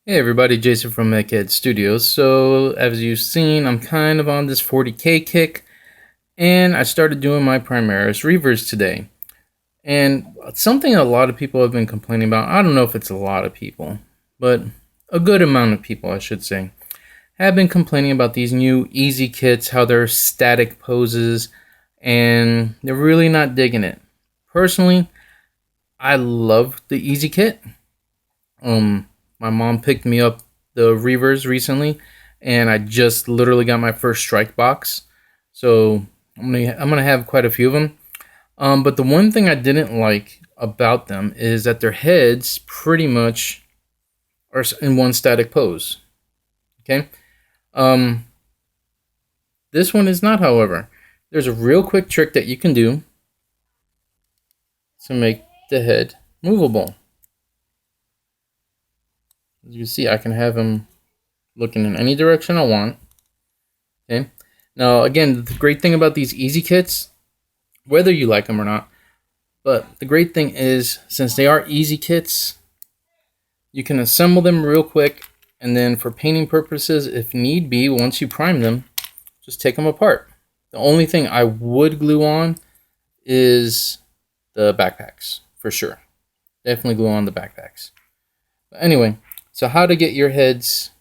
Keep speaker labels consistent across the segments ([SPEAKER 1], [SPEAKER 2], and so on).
[SPEAKER 1] Hey everybody, Jason from MechHead Studios. So, as you've seen, I'm kind of on this 40K kick, and I started doing my Primaris Reavers today. And something a lot of people have been complaining about, I don't know if it's a lot of people, but a good amount of people, I should say, have been complaining about these new easy kits, how they're static poses, and they're really not digging it. Personally, I love the easy kit. My mom picked me up the Reavers recently, and I just literally got my first strike box. So I'm gonna have quite a few of them. But the one thing I didn't like about them is that their heads pretty much are in one static pose. Okay. Um, this one is not, however. There's a real quick trick that you can do to make the head movable. As you see, I can have him looking in any direction I want. Okay. Now, again, the great thing about these easy kits, whether you like them or not, but the great thing is, since they are easy kits, you can assemble them real quick, and then for painting purposes, if need be, once you prime them, just take them apart. The only thing I would glue on is the backpacks, for sure. Definitely glue on the backpacks. But anyway, so how to get your heads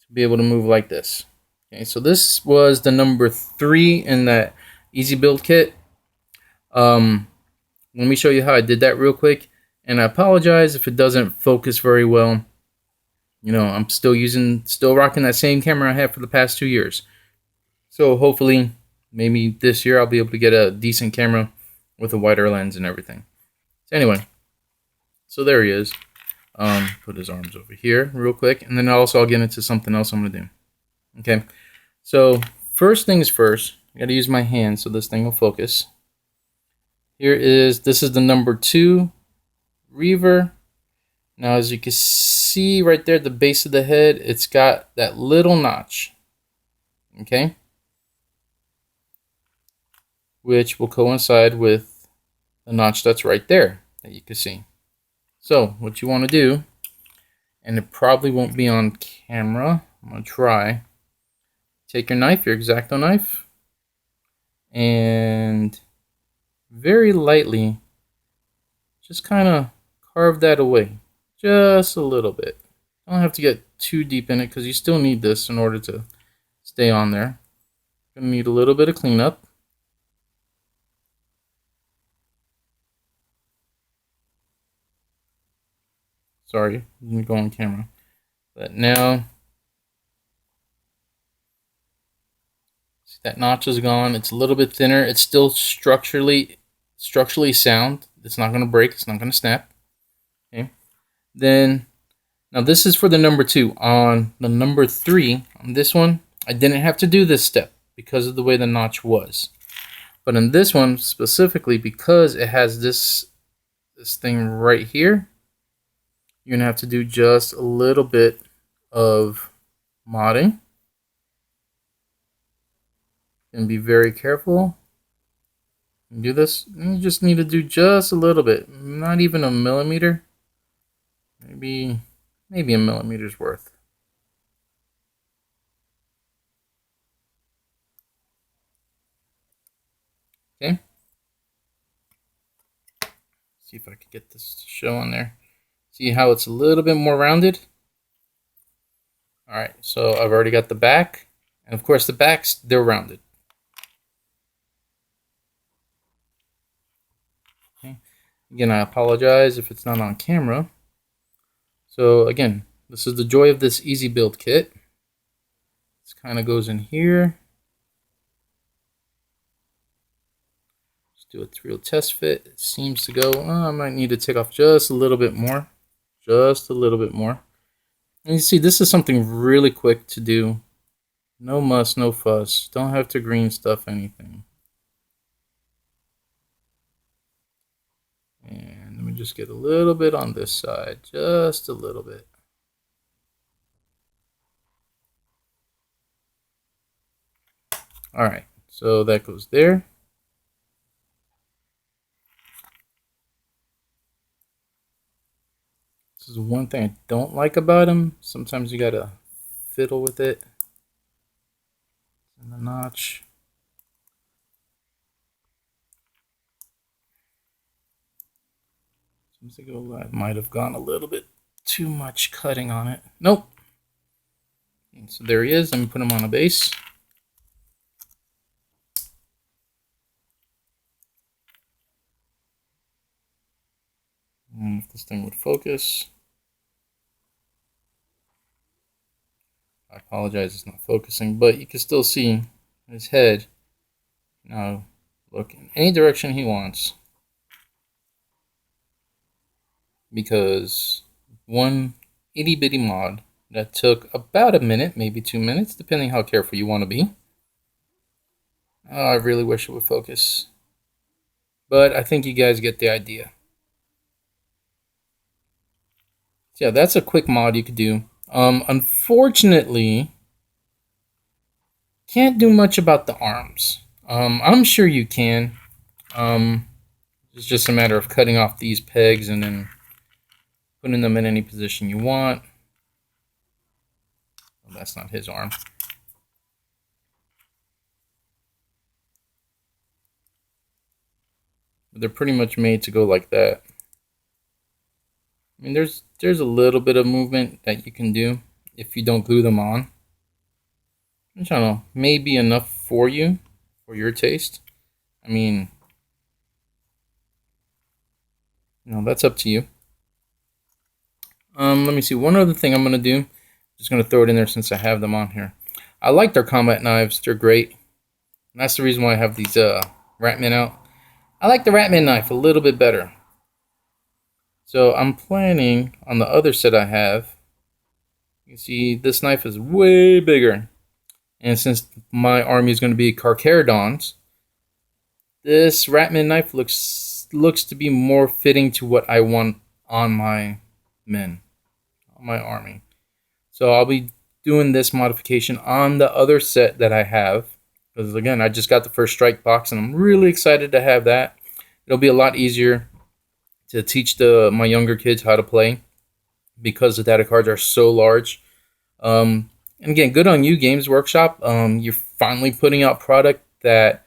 [SPEAKER 1] to be able to move like this. Okay, so this was the number 3 in that easy build kit. Let me show you how I did that real quick. And I apologize if it doesn't focus very well. You know, I'm still rocking that same camera I have for the past 2 years. So hopefully, maybe this year I'll be able to get a decent camera with a wider lens and everything. So anyway, so there he is. Put his arms over here real quick. And then I'll get into something else I'm going to do. Okay, so first things first, I got to use my hand so this thing will focus. This is the number 2 Reaver. Now, as you can see right there at the base of the head, it's got that little notch. Okay, which will coincide with the notch that's right there that you can see. So, what you want to do, and it probably won't be on camera, I'm going to try. Take your knife, your X-Acto knife, and very lightly just kind of carve that away. Just a little bit. Don't have to get too deep in it because you still need this in order to stay on there. Gonna need a little bit of cleanup. Sorry, let me go on camera. But now, see that notch is gone. It's a little bit thinner. It's still structurally sound. It's not gonna break. It's not gonna snap. Okay. Then, now this is for the number 2. On the number 3, on this one, I didn't have to do this step because of the way the notch was. But in this one specifically, because it has this thing right here, you're going to have to do just a little bit of modding. And be very careful. And do this. You just need to do just a little bit. Not even a millimeter. Maybe a millimeter's worth. Okay. See if I can get this to show on there. See how it's a little bit more rounded? Alright, so I've already got the back. And of course the backs, they're rounded. Okay. Again, I apologize if it's not on camera. So again, this is the joy of this easy build kit. This kind of goes in here. Just do a real test fit. It seems to go. I might need to take off just a little bit more. Just a little bit more. And you see, this is something really quick to do. No muss, no fuss. Don't have to green stuff anything. And let me just get a little bit on this side. Just a little bit. Alright, so that goes there. This is one thing I don't like about him. Sometimes you gotta fiddle with it. And the notch. Seems like I might have gone a little bit too much cutting on it. Nope. And so there he is. Let me put him on a base. And if this thing would focus. I apologize, it's not focusing, but you can still see his head. Now look in any direction he wants. Because one itty bitty mod that took about a minute, maybe 2 minutes, depending how careful you want to be. Oh, I really wish it would focus. But I think you guys get the idea. So yeah, that's a quick mod you could do. Unfortunately, can't do much about the arms. I'm sure you can. It's just a matter of cutting off these pegs and then putting them in any position you want. Well, that's not his arm. But they're pretty much made to go like that. I mean, there's a little bit of movement that you can do if you don't glue them on. I don't know, maybe enough for you, for your taste. I mean, that's up to you. Let me see. One other thing I'm gonna do. Just gonna throw it in there since I have them on here. I like their combat knives. They're great. And that's the reason why I have these Ratman out. I like the Ratman knife a little bit better. So I'm planning on the other set I have. You can see this knife is way bigger. And since my army is going to be Carcharodons, this Ratman knife looks to be more fitting to what I want on my men, on my army. So I'll be doing this modification on the other set that I have. Because again, I just got the first strike box and I'm really excited to have that. It'll be a lot easier to teach my younger kids how to play because the data cards are so large. And again, good on you, Games Workshop. You're finally putting out product that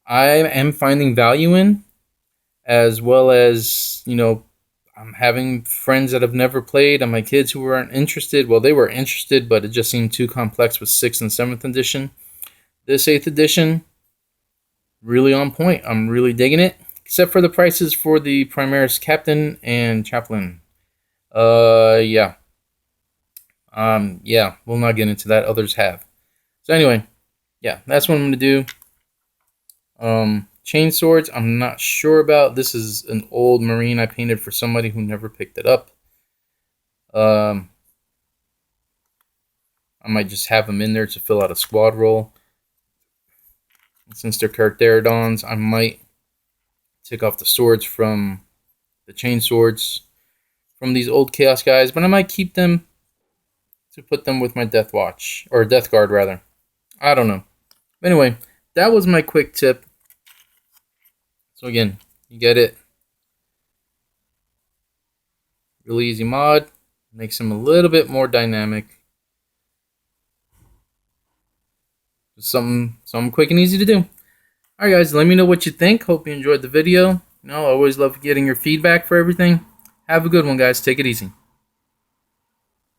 [SPEAKER 1] I am finding value in, as well as, I'm having friends that have never played and my kids who weren't interested. Well, they were interested, but it just seemed too complex with 6th and 7th edition. This 8th edition, really on point. I'm really digging it, except for the prices for the Primaris Captain and Chaplain. Yeah, we'll not get into that. Others have. So anyway, yeah, that's what I'm going to do. Chain swords, I'm not sure about. This is an old Marine I painted for somebody who never picked it up. I might just have them in there to fill out a squad roll. And since they're Carcharodons, I might take off the swords from the chain swords from these old Chaos guys, but I might keep them to put them with my Death Watch, or Death Guard rather. I don't know. Anyway, that was my quick tip. So again, you get it. Really easy mod. Makes them a little bit more dynamic. Just something quick and easy to do. Alright guys, let me know what you think. Hope you enjoyed the video. I always love getting your feedback for everything. Have a good one, guys. Take it easy.